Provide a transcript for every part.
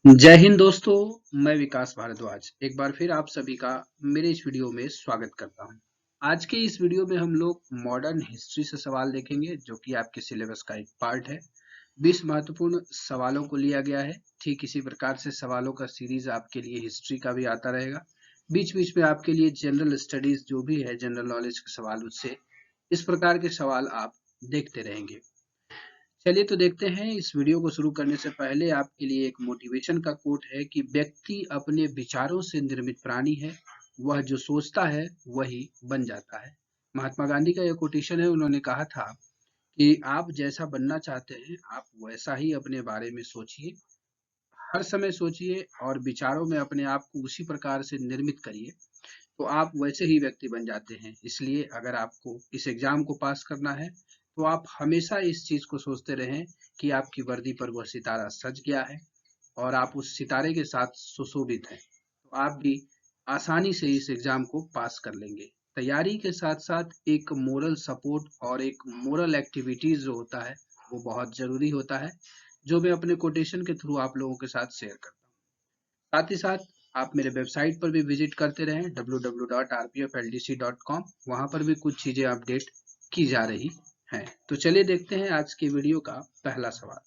जय हिंद दोस्तों। मैं विकास भारद्वाज एक बार फिर आप सभी का मेरे इस वीडियो में स्वागत करता हूं। आज के इस वीडियो में हम लोग मॉडर्न हिस्ट्री से सवाल देखेंगे जो कि आपके सिलेबस का एक पार्ट है। 20 महत्वपूर्ण सवालों को लिया गया है। ठीक इसी प्रकार से सवालों का सीरीज आपके लिए हिस्ट्री का भी आता रहेगा। बीच बीच में आपके लिए जनरल स्टडीज जो भी है, जनरल नॉलेज के सवाल, उससे इस प्रकार के सवाल आप देखते रहेंगे। चलिए तो देखते हैं। इस वीडियो को शुरू करने से पहले आपके लिए एक मोटिवेशन का कोट है कि व्यक्ति अपने विचारों से निर्मित प्राणी है, वह जो सोचता है वही बन जाता है। महात्मा गांधी का यह कोटेशन है। उन्होंने कहा था कि आप जैसा बनना चाहते हैं आप वैसा ही अपने बारे में सोचिए, हर समय सोचिए और विचारों में अपने आप को उसी प्रकार से निर्मित करिए, तो आप वैसे ही व्यक्ति बन जाते हैं। इसलिए अगर आपको इस एग्जाम को पास करना है तो आप हमेशा इस चीज को सोचते रहें कि आपकी वर्दी पर वह सितारा सज गया है और आप उस सितारे के साथ सुशोभित हैं, तो आप भी आसानी से इस एग्जाम को पास कर लेंगे। तैयारी के साथ साथ एक मोरल सपोर्ट और एक मोरल एक्टिविटीज जो होता है वो बहुत जरूरी होता है, जो मैं अपने कोटेशन के थ्रू आप लोगों के साथ शेयर करता हूँ। साथ ही साथ आप मेरे वेबसाइट पर भी विजिट करते रहें www.rpfldc.com। वहां पर भी कुछ चीजें अपडेट की जा रही हैं। तो चलिए देखते हैं आज के वीडियो का पहला सवाल।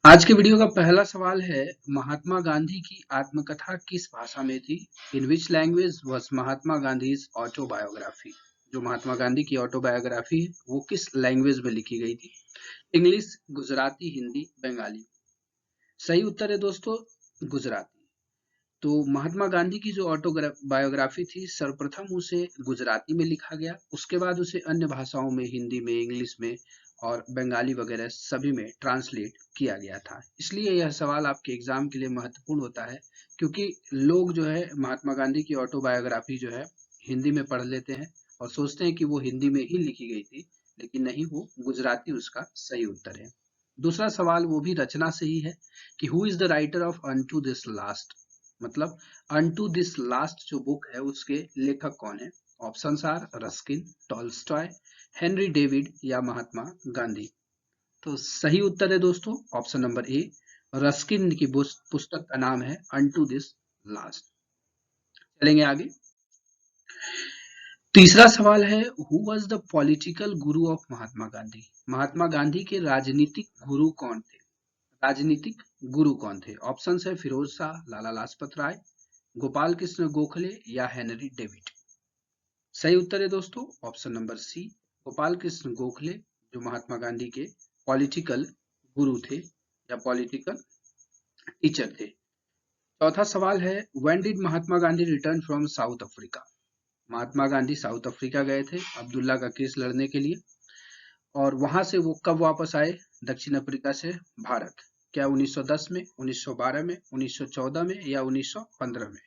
आज के वीडियो का पहला सवाल है, महात्मा गांधी की आत्मकथा किस भाषा में थी? In which language was Mahatma Gandhi's autobiography? जो महात्मा गांधी की ऑटोबायोग्राफी है वो किस लैंग्वेज में लिखी गई थी? इंग्लिश, गुजराती, हिंदी, बंगाली? सही उत्तर है दोस्तों गुजराती। तो महात्मा गांधी की जो ऑटोबायोग्राफी थी सर्वप्रथम उसे गुजराती में लिखा गया, उसके बाद उसे अन्य भाषाओं में, हिंदी में, इंग्लिश में और बंगाली वगैरह सभी में ट्रांसलेट किया गया था। इसलिए यह सवाल आपके एग्जाम के लिए महत्वपूर्ण होता है, क्योंकि लोग जो है महात्मा गांधी की ऑटोबायोग्राफी जो है हिंदी में पढ़ लेते हैं और सोचते हैं कि वो हिंदी में ही लिखी गई थी, लेकिन नहीं, वो गुजराती उसका सही उत्तर है। दूसरा सवाल वो भी रचना से ही है कि who is the writer of unto this last? मतलब अनटू दिस लास्ट जो बुक है उसके लेखक कौन है? Option are Ruskin, Tolstoy, Henry David या महात्मा गांधी? तो सही उत्तर है दोस्तों ऑप्शन नंबर ए, रस्किन की पुस्तक का नाम है अनटू दिस लास्ट। चलेंगे आगे। तीसरा सवाल है, who was the political Guru of Mahatma Gandhi? Mahatma Gandhi के राजनीतिक गुरु कौन थे? राजनीतिक गुरु कौन थे? ऑप्शन है फिरोज शाह, लाला लाजपत राय, गोपाल कृष्ण गोखले या हेनरी डेविड? सही उत्तर है दोस्तों option number C, Gopal Krishna Gokhale, जो महात्मा गांधी के पॉलिटिकल गुरु थे या पॉलिटिकल टीचर थे। चौथा सवाल है, when did Mahatma Gandhi return from south Africa? Mahatma Gandhi south Africa गए थे अब्दुल्ला का केस लड़ने के लिए, और वहां से वो कब वापस आए दक्षिण अफ्रीका से भारत? क्या 1910 में, 1912 में, 1914 में या 1915 में?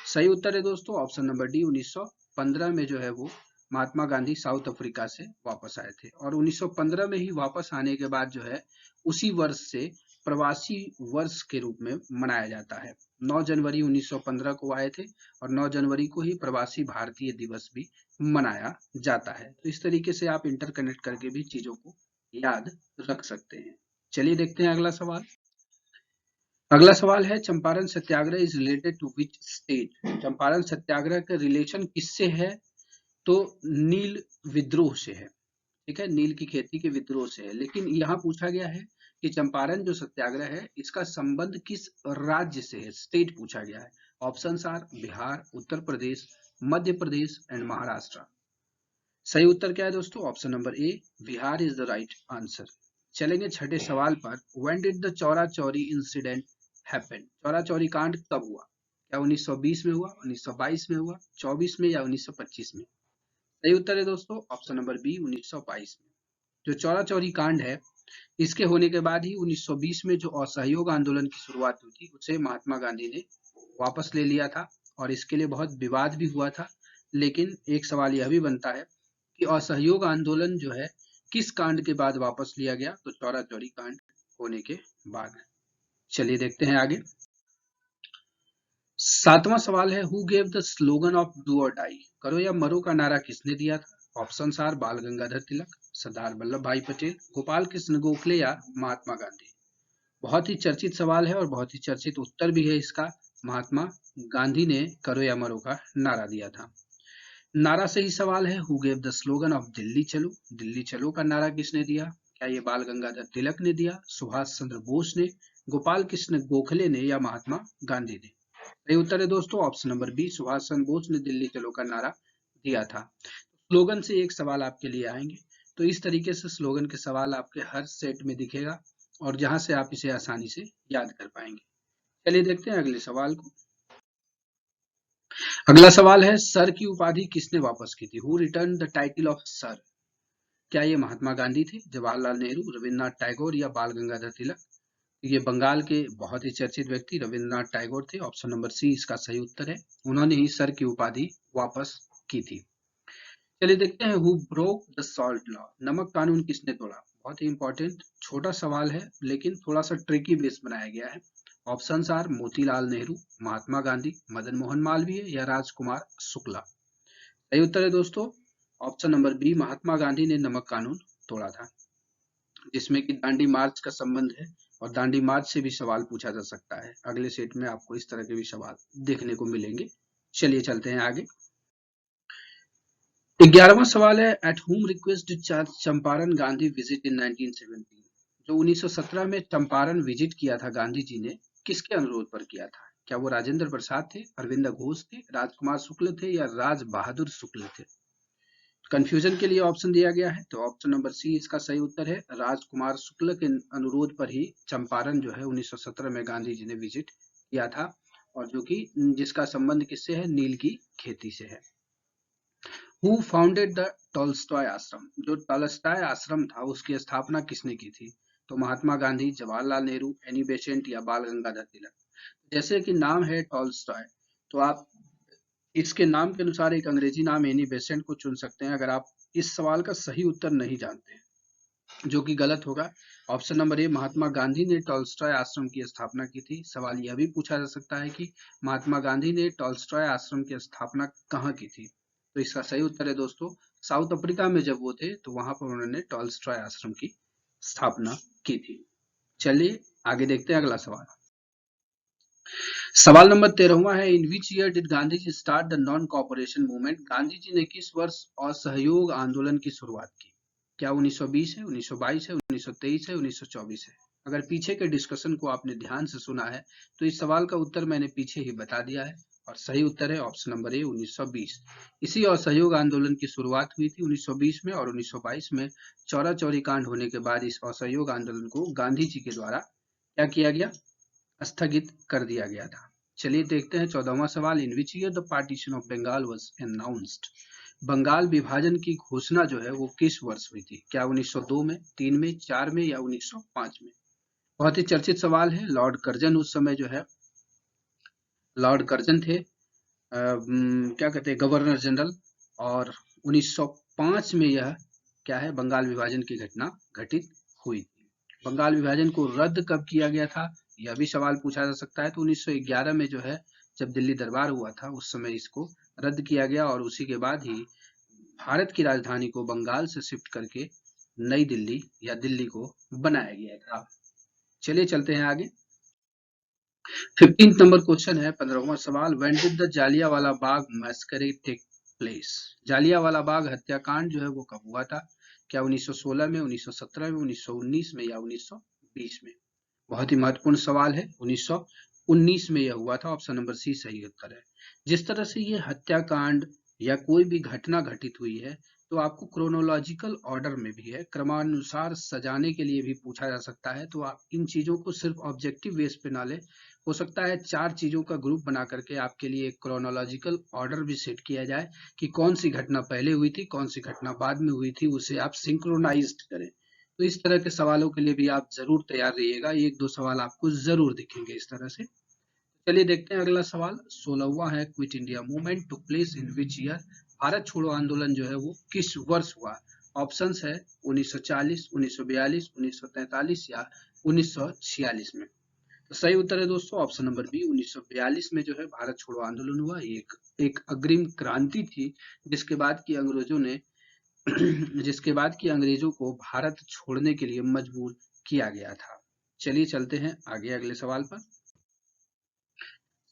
सही उत्तर है दोस्तों ऑप्शन नंबर डी, 1915 में जो है वो महात्मा गांधी साउथ अफ्रीका से वापस आए थे, और 1915 में ही वापस आने के बाद जो है उसी वर्ष से प्रवासी वर्ष के रूप में मनाया जाता है। 9 जनवरी 1915 को आए थे और 9 जनवरी को ही प्रवासी भारतीय दिवस भी मनाया जाता है। तो इस तरीके से आप इंटरकनेक्ट करके भी चीजों को याद रख सकते हैं। चलिए देखते हैं अगला सवाल। अगला सवाल है, Champaran Satyagraha is related to which state? Champaran Satyagraha का रिलेशन किससे है? तो नील विद्रोह से है। ठीक है, नील की खेती के विद्रोह से है। लेकिन यहाँ पूछा गया है कि चंपारण जो सत्याग्रह है इसका संबंध किस राज्य से है? स्टेट पूछा गया है। Options are Bihar, Uttar Pradesh, Madhya Pradesh and Maharashtra. सही उत्तर क्या है दोस्तों? Option number A, Bihar is the right answer. चलेंगे छठे सवाल पर। When did the Chaura Chauri incident happen? Chaura Chauri कांड कब हुआ? क्या 1920 में हुआ, 1922 में हुआ, 24 में या 1925 में? सही उत्तर है दोस्तों ऑप्शन नंबर बी, 1922 में। जो चौरा चौरी कांड है इसके होने के बाद ही 1920 में जो असहयोग आंदोलन की शुरुआत हुई थी उसे महात्मा गांधी ने वापस ले लिया था, और इसके लिए बहुत विवाद भी हुआ था। लेकिन एक सवाल यह भी बनता है कि असहयोग आंदोलन जो है किस कांड के बाद वापस लिया गया? तो चौरा चौरी कांड होने के बाद। चलिए देखते हैं आगे। सातवां सवाल है, who gave the slogan of do और डाई? करो या मरो का नारा किसने दिया था? ऑप्शंस आर बाल गंगाधर तिलक, सरदार वल्लभ भाई पटेल, गोपाल कृष्ण गोखले या महात्मा गांधी? बहुत ही चर्चित सवाल है और बहुत ही चर्चित उत्तर भी है इसका। महात्मा गांधी ने करो या मरो का नारा दिया था। नारा से ही सवाल है, who gave the slogan of Delhi चलो? दिल्ली चलो का नारा किसने दिया? क्या ये बाल गंगाधर तिलक ने दिया, सुभाष चंद्र बोस ने, गोपाल कृष्ण गोखले ने या महात्मा गांधी ने? सही उत्तर है दोस्तों option number B, Subhash Chandra Bose ने दिल्ली चलो का नारा दिया था। स्लोगन से एक सवाल आपके लिए आएंगे, तो इस तरीके से स्लोगन के सवाल आपके हर सेट में दिखेगा और जहां से आप इसे आसानी से याद कर पाएंगे। चलिए देखते हैं अगले सवाल को। अगला सवाल है, सर की उपाधि किसने वापस की थी? Who return the title of sir? क्या ये महात्मा गांधी थे, जवाहरलाल नेहरू, रविन्द्रनाथ टैगोर या बाल गंगाधर तिलक? ये बंगाल के बहुत ही चर्चित व्यक्ति रविन्द्रनाथ टैगोर थे। ऑप्शन नंबर सी इसका सही उत्तर है। उन्होंने ही सर की उपाधि वापस की थी। चलिए देखते हैं, who broke the salt law? नमक कानून किसने तोड़ा? बहुत ही इंपॉर्टेंट छोटा सवाल है लेकिन थोड़ा सा ट्रिकी बेस बनाया गया है। ऑप्शंस आर मोतीलाल नेहरू, महात्मा गांधी, मदन मोहन मालवीय या राजकुमार शुक्ला? सही उत्तर है दोस्तों option number B, Mahatma Gandhi ने नमक कानून तोड़ा था, जिसमें कि दांडी मार्च का संबंध है और दांडी मार्च से भी सवाल पूछा जा सकता है। अगले सेट में आपको इस तरह के भी सवाल देखने को मिलेंगे। चलिए चलते हैं आगे। 11वां सवाल है, एट हुम request did Champaran Gandhi visit in 1917? जो 1917 में चंपारण विजिट किया था गांधी जी ने, किसके अनुरोध पर किया था? क्या वो राजेंद्र प्रसाद थे, अरविंद घोष थे, राजकुमार शुक्ल थे या राज बहादुर शुक्ल थे? कंफ्यूजन के लिए ऑप्शन दिया गया है, तो ऑप्शन नंबर सी इसका सही उत्तर है। राजकुमार शुक्ल के अनुरोध पर ही चंपारण जो है 1917 में गांधी जी ने विजिट किया था, और जो कि जिसका संबंध किससे है? नील की खेती से है। हु फाउंडेड द टॉल्स्टॉय आश्रम? जो टॉल्स्टॉय आश्रम था उसकी स्थापना किसने की थी? तो महात्मा गांधी, जवाहरलाल नेहरू, एनी बेसेंट या बाल गंगाधर तिलक? जैसे कि नाम है टॉल्स्टॉय, तो आप इसके नाम के अनुसार एक अंग्रेजी नाम एनी बेसेंट को चुन सकते हैं अगर आप इस सवाल का सही उत्तर नहीं जानते हैं, जो कि गलत होगा। ऑप्शन नंबर ए, महात्मा गांधी ने टॉल्स्टॉय आश्रम की स्थापना की थी। सवाल यह भी पूछा जा सकता है कि महात्मा गांधी ने टॉल्स्टॉय आश्रम की स्थापना कहाँ की थी? तो इसका सही उत्तर है दोस्तों, साउथ अफ्रीका में जब वो थे तो वहां पर उन्होंने टॉल्स्टॉय आश्रम की स्थापना की थी। चलिए आगे देखते हैं अगला सवाल। सवाल नंबर 13वां है, in which year did Gandhi ji start the non cooperation movement? Gandhi ji ने किस वर्ष असहयोग आंदोलन की शुरुआत की? क्या 1920 है, 1922 है, 1923 है, 1924 है? अगर पीछे के डिस्कशन को आपने ध्यान से सुना है तो इस सवाल का उत्तर मैंने पीछे ही बता दिया है और सही उत्तर है ऑप्शन नंबर ए, 1920। इसी असहयोग आंदोलन की शुरुआत हुई थी 1920 में, और 1922 में चौरा चौरी कांड होने के बाद इस असहयोग आंदोलन को गांधी जी के द्वारा क्या किया गया? स्थगित कर दिया गया था। चलिए देखते हैं 14वां सवाल, in which year the partition of Bengal was announced? Bengal विभाजन की घोषणा जो है वो किस वर्ष हुई थी? क्या 1902 में, 3 में, 4 में या 1905 में? बहुत ही चर्चित सवाल है। लॉर्ड कर्जन उस समय जो है, लॉर्ड कर्जन थे क्या कहते हैं, गवर्नर जनरल, और 1905 में यह क्या है, बंगाल विभाजन की घटना घटित हुई थी। बंगाल विभाजन को रद्द कब किया गया था, यह भी सवाल पूछा जा सकता है। तो 1911 में जो है, जब दिल्ली दरबार हुआ था उस समय इसको रद्द किया गया और उसी के बाद ही भारत की राजधानी को बंगाल से शिफ्ट करके नई दिल्ली या दिल्ली को बनाया गया था। चलिए चलते हैं आगे। 15th नंबर क्वेश्चन है, 15वां सवाल, when did the Jallianwala Bagh massacre take place? Jallianwala Bagh हत्याकांड जो है वो कब हुआ था? क्या 1916 में, 1917 में, 1919 में या 1920 में? बहुत ही महत्वपूर्ण सवाल है। 1919 में यह हुआ था, ऑप्शन नंबर सी सही उत्तर है। जिस तरह से ये हत्याकांड या कोई भी घटना घटित हुई है तो आपको क्रोनोलॉजिकल ऑर्डर में भी है, क्रमानुसार सजाने के लिए भी पूछा जा सकता है। तो आप इन चीजों को सिर्फ ऑब्जेक्टिव बेस पे ना ले, हो सकता है 4 चीजों का ग्रुप बना करके आपके लिए एक क्रोनोलॉजिकल ऑर्डर भी सेट किया जाए कि कौन सी घटना पहले हुई थी, कौन सी घटना बाद में हुई थी, उसे आप सिंक्रोनाइज्ड करें। तो इस तरह के सवालों के लिए भी आप जरूर तैयार रहिएगा, एक दो सवाल आपको जरूर दिखेंगे इस तरह से। चलिए देखते हैं अगला सवाल। 16वां है, quit India movement took place in which year? Bharat छोड़ो आंदोलन जो है वो किस वर्ष हुआ? ऑप्शंस है 1940, 1942, 1943 या 1946 में? तो सही उत्तर है दोस्तों ऑप्शन नंबर बी, 1942 में जो है भारत छोड़ो आंदोलन हुआ। एक अग्रिम क्रांति थी जिसके बाद की अंग्रेजों ने जिसके बाद की अंग्रेजों को भारत छोड़ने के लिए मजबूर किया गया था। चलिए चलते हैं आगे अगले सवाल पर।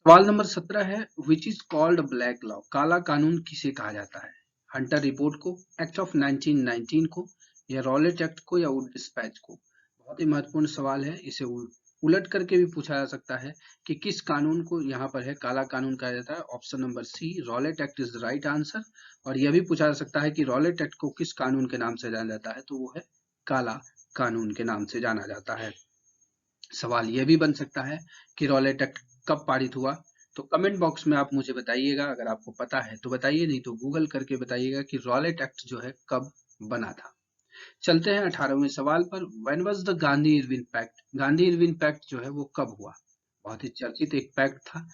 सवाल नंबर 17 है, which is called black law, काला कानून किसे कहा जाता है? हंटर रिपोर्ट को, एक्ट ऑफ 1919 को, या रॉलेट एक्ट को, या वुड डिस्पैच को? बहुत ही महत्वपूर्ण सवाल है, इसे उलट करके भी पूछा जा सकता है कि किस कानून को यहाँ पर है काला कानून कहा जाता है। Option number C, Rowlatt act is the right answer. और यह भी पूछा जा सकता है कि रॉलेट एक्ट को किस कानून के नाम से जाना जाता है, तो वो है काला कानून के नाम से जाना जाता है। सवाल यह भी बन सकता है कि रॉलेट एक्ट कब पारित हुआ, तो कमेंट बॉक्स में आप मुझे बताइएगा, अगर आपको पता है तो बताइए, नहीं तो गूगल करके बताइएगा कि रॉलेट एक्ट जो है कब बना था। चलते हैं 18वें सवाल पर। When was the Gandhi Irwin pact, Gandhi Irwin pact जो है वो कब हुआ? बहुत ही चर्चित एक पैक्ट था,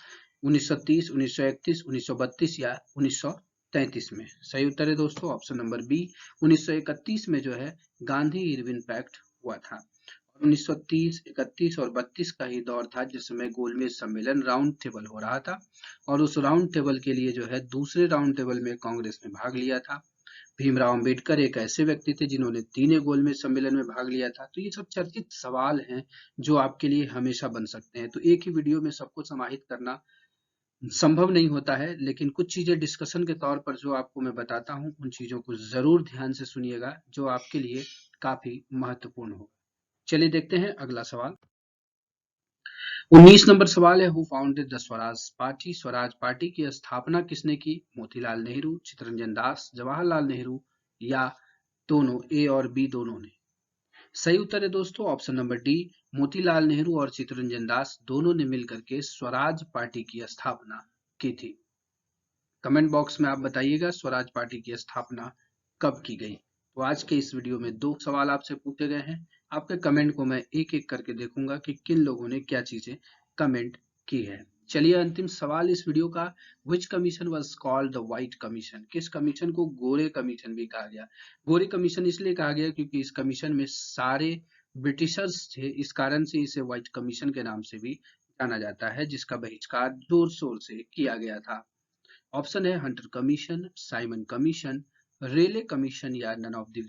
1930, 1931, 1932 या 1933 में। सही उत्तर है दोस्तों ऑप्शन नंबर बी, 1931 में जो है गांधी इरविन पैक्ट हुआ था। 1930, 31 और 32 का ही दौर था जिस समय गोलमेज सम्मेलन राउंड टेबल हो रहा था, और उस राउंड टेबल के लिए जो है दूसरे राउंड टेबल में कांग्रेस ने भाग लिया था। भीमराव अंबेडकर एक ऐसे व्यक्ति थे जिन्होंने तीनों गोलमेज सम्मेलन में भाग लिया था। तो ये सब चर्चित सवाल हैं जो आपके लिए हमेशा बन सकते हैं। तो एक ही वीडियो में सबको समाहित करना संभव नहीं होता है, लेकिन कुछ चीजें डिस्कशन के तौर पर जो आपको मैं बताता हूँ उन चीजों को जरूर ध्यान से सुनिएगा, जो आपके लिए काफी महत्वपूर्ण होगा। चलिए देखते हैं अगला सवाल। 19 नंबर सवाल है, who founded the Swaraj party, Swaraj party की स्थापना किसने की? मोतीलाल नेहरू, चित्तरंजन दास, जवाहरलाल नेहरू, या दोनों, ए और बी दोनों ने? सही उत्तर है दोस्तों option number D, Motilal Nehru और चित्तरंजन दास दोनों ने मिलकर के स्वराज पार्टी की स्थापना की थी। कमेंट बॉक्स में आप बताइएगा स्वराज पार्टी की स्थापना कब की गई। तो आज के इस वीडियो में 2 सवाल आपसे पूछे गए हैं। आपके कमेंट को मैं एक एक करके देखूंगा कि किन लोगों ने क्या चीजें कमेंट की है। चलिए अंतिम सवाल इस वीडियो का, which commission was called the white commission, किस कमीशन को गोरे कमीशन भी कहा गया? गोरे कमीशन इसलिए कहा गया क्योंकि इस कमीशन में सारे ब्रिटिशर्स थे, इस कारण से इसे व्हाइट कमीशन के नाम से भी जाना जाता है, जिसका बहिष्कार जोर शोर से किया गया था। ऑप्शन है हंटर कमीशन, साइमन कमीशन, रेले कमीशन, या नन ऑफ द।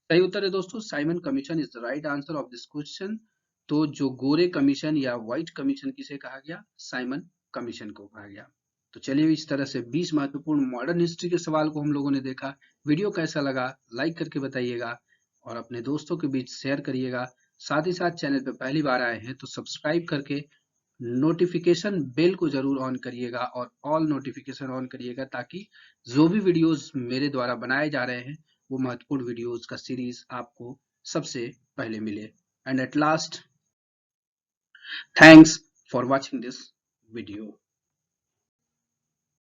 सही उत्तर है दोस्तों Simon commission is the right answer of this question. तो जो गोरे कमीशन या व्हाइट कमीशन किसे कहा गया? साइमन कमीशन को कहा गया। तो चलिए इस तरह से 20 महत्वपूर्ण मॉडर्न हिस्ट्री के सवाल को हम लोगों ने देखा। वीडियो कैसा लगा लाइक करके बताइएगा और अपने दोस्तों के बीच शेयर करिएगा। साथ ही साथ चैनल पे पहली बार आए हैं तो सब्सक्राइब करके नोटिफिकेशन बेल को जरूर ऑन करिएगा और ऑल नोटिफिकेशन ऑन करिएगा, ताकि जो भी वीडियोस मेरे द्वारा बनाए जा रहे हैं वो महत्वपूर्ण वीडियोस का सीरीज आपको सबसे पहले मिले। And at last, thanks for watching this video.